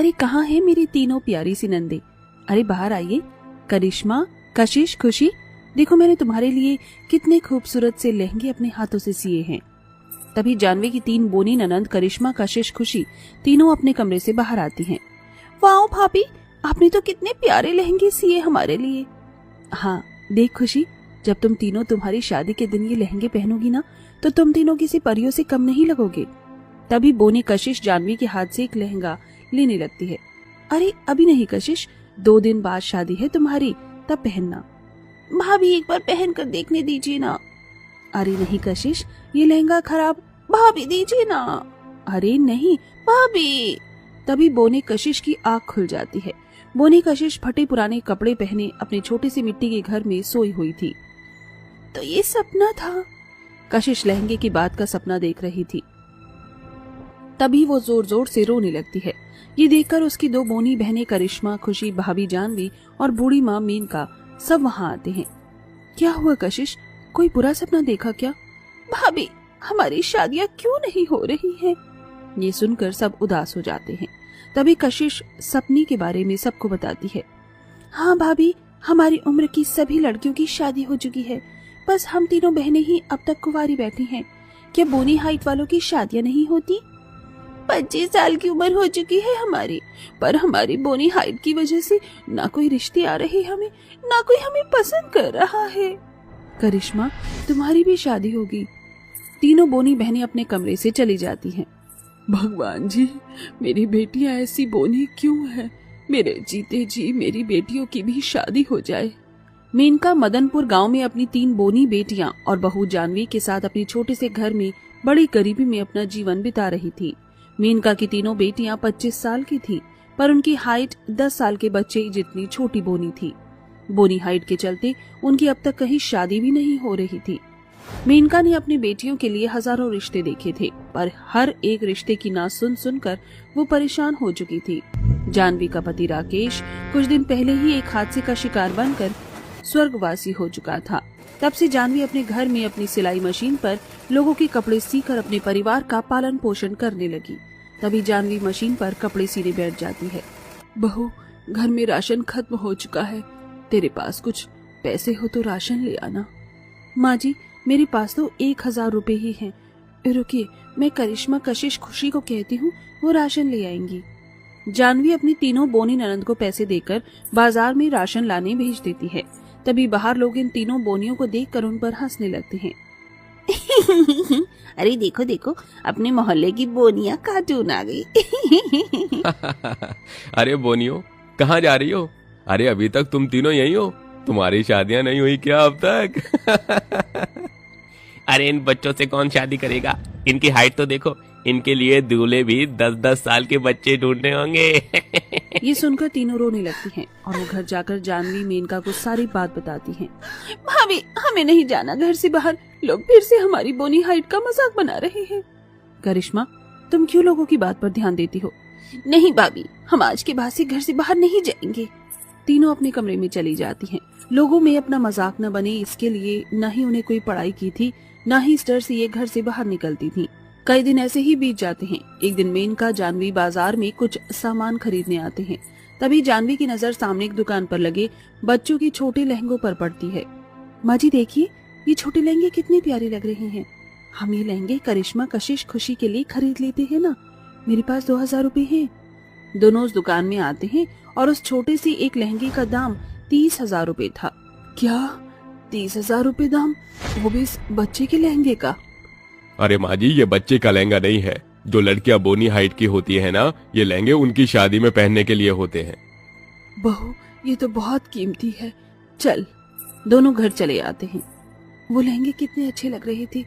अरे कहाँ है मेरी तीनों प्यारी सी नंदे? अरे बाहर आइए। करिश्मा, कशिश, खुशी, देखो मैंने तुम्हारे लिए कितने खूबसूरत से लहंगे अपने हाथों से सिए हैं। तभी जानवी की तीन बोनी ननंद करिश्मा, कशिश, खुशी तीनों अपने कमरे से बाहर आती हैं। वाओ भाभी, आपने तो कितने प्यारे लहंगे सिए हमारे लिए। हाँ देख खुशी, जब तुम तीनों तुम्हारी शादी के दिन ये लहंगे पहनोगी ना, तो तुम तीनों किसी परियों से कम नहीं लगोगे। तभी बोनी कशिश जानवी के हाथ से एक लहंगा लेने लगती है। अरे अभी नहीं कशिश, 2 दिन बाद शादी है तुम्हारी, तब पहनना। भाभी एक बार पहन कर देखने दीजिए ना। अरे नहीं कशिश, ये लहंगा खराब। भाभी दीजिए ना। अरे नहीं भाभी। तभी बोनी कशिश की आँख खुल जाती है। बोनी कशिश फटे पुराने कपड़े पहने अपने छोटे से मिट्टी के घर में सोई हुई थी। तो ये सपना था। कशिश लहंगे की बात का सपना देख रही थी। तभी वो जोर जोर से रोने लगती है। ये देखकर उसकी 2 बोनी बहनें करिश्मा, खुशी, भाभी जानवी और बूढ़ी माँ मेनका सब वहाँ आते हैं। क्या हुआ कशिश, कोई बुरा सपना देखा क्या? भाभी, हमारी शादियाँ क्यों नहीं हो रही हैं? ये सुनकर सब उदास हो जाते हैं। तभी कशिश सपने के बारे में सबको बताती है। हाँ भाभी, हमारी उम्र की सभी लड़कियों की शादी हो चुकी है, बस हम तीनों बहनें ही अब तक कुंवारी बैठी हैं। क्या बोनी हाइट वालों की शादियाँ नहीं होती? 25 साल की उम्र हो चुकी है हमारी, पर हमारी बोनी हाइट की वजह से ना कोई रिश्ते आ रहे हमें, ना कोई हमें पसंद कर रहा है। करिश्मा, तुम्हारी भी शादी होगी। तीनों बोनी बहनें अपने कमरे से चली जाती हैं। भगवान जी, मेरी बेटियां ऐसी बोनी क्यों हैं? मेरे जीते जी मेरी बेटियों की भी शादी हो जाए। मेनका मदनपुर गांव में अपनी 3 बोनी बेटियां और बहू जानवी के साथ अपने छोटे से घर में बड़ी गरीबी में अपना जीवन बिता रही थी। मेनका की तीनों बेटियां 25 साल की थी, पर उनकी हाइट 10 साल के बच्चे जितनी छोटी बोनी थी। बोनी हाइट के चलते उनकी अब तक कहीं शादी भी नहीं हो रही थी। मेनका ने अपनी बेटियों के लिए हजारों रिश्ते देखे थे, पर हर एक रिश्ते की ना सुन सुनकर वो परेशान हो चुकी थी। जानवी का पति राकेश कुछ दिन पहले ही एक हादसे का शिकार बनकर स्वर्गवासी हो चुका था। तब से जानवी अपने घर में अपनी सिलाई मशीन पर लोगों के कपड़े सीकर अपने परिवार का पालन पोषण करने लगी। तभी जानवी मशीन पर कपड़े सीने बैठ जाती है। बहू, घर में राशन खत्म हो चुका है, तेरे पास कुछ पैसे हो तो राशन ले आना। माँ जी, मेरे पास तो 1000 रुपए ही हैं। रुकिए, मैं करिश्मा, कशिश, खुशी को कहती हूँ, वो राशन ले आएंगी। जानवी अपनी तीनों बोनी ननंद को पैसे देकर बाजार में राशन लाने भेज देती है। तभी बाहर लोग इन तीनों बोनियों को देखकर उन पर हंसने लगते हैं। अरे देखो देखो, अपने मोहल्ले की बोनियां कार्टून आ गई। अरे बोनियो, कहाँ जा रही हो? अरे अभी तक तुम तीनों यही हो? तुम्हारी शादियां नहीं हुई क्या अब तक? अरे इन बच्चों से कौन शादी करेगा? इनकी हाइट तो देखो, इनके लिए दूल्हे भी 10-10 साल के बच्चे ढूंढने होंगे। ये सुनकर तीनों रोने लगती हैं और वो घर जाकर जानवी मेनका को सारी बात बताती हैं। भाभी, हमें नहीं जाना घर से बाहर, लोग फिर से हमारी बोनी हाइट का मजाक बना रहे हैं। करिश्मा, तुम क्यों लोगों की बात पर ध्यान देती हो? नहीं भाभी, हम आज के बाद से घर से बाहर नहीं जाएंगे। तीनों अपने कमरे में चली जाती हैं। लोगों में अपना मजाक न बने इसके लिए न ही उन्हें कोई पढ़ाई की थी, न ही इस डर से ये घर से बाहर निकलती थी। कई दिन ऐसे ही बीत जाते हैं। एक दिन मेनका जानवी बाजार में कुछ सामान खरीदने आते हैं। तभी जानवी की नजर सामने एक दुकान पर लगे बच्चों के छोटे लहंगों पर पड़ती है। माँ जी देखिए, ये छोटे लहंगे कितने प्यारे लग रहे हैं। हम ये लहंगे करिश्मा, कशिश, खुशी के लिए खरीद लेते हैं ना। मेरे पास 2000 रुपए हैं। दोनों उस दुकान में आते हैं और उस छोटे से एक लहंगे का दाम 30,000 रुपए था। क्या 30,000 रुपए दाम, वो भी इस बच्चे के लहंगे का? अरे माँ जी, ये बच्चे का लहंगा नहीं है। जो लड़कियां बोनी हाइट की होती है ना, ये लहंगे उनकी शादी में पहनने के लिए होते हैं। बहू, ये तो बहुत कीमती है। चल, दोनों घर चले आते हैं। वो लहंगे कितने अच्छे लग रहे थे।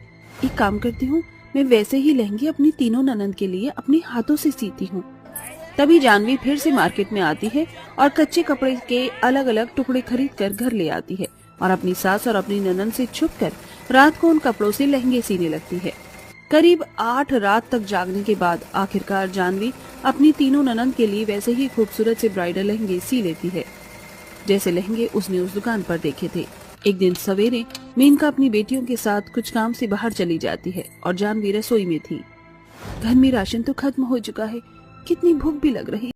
एक काम करती हूँ, मैं वैसे ही लहंगे अपनी तीनों ननंद के लिए अपने हाथों से सीती हूँ। तभी जानवी फिर से मार्केट में आती है और कच्चे कपड़े के अलग अलग टुकड़े खरीद कर घर ले आती है और अपनी सास और अपनी ननंद से छुपकर रात को उन कपड़ों से लहंगे सीने लगती है। करीब 8 रात तक जागने के बाद आखिरकार जानवी अपनी तीनों ननंद के लिए वैसे ही खूबसूरत से ब्राइडल लहंगे सी लेती है, जैसे लहंगे उसने उस दुकान पर देखे थे। एक दिन सवेरे मेनका अपनी बेटियों के साथ कुछ काम से बाहर चली जाती है और जानवी रसोई में थी। घर में राशन तो खत्म हो चुका है, कितनी भूख भी लग रही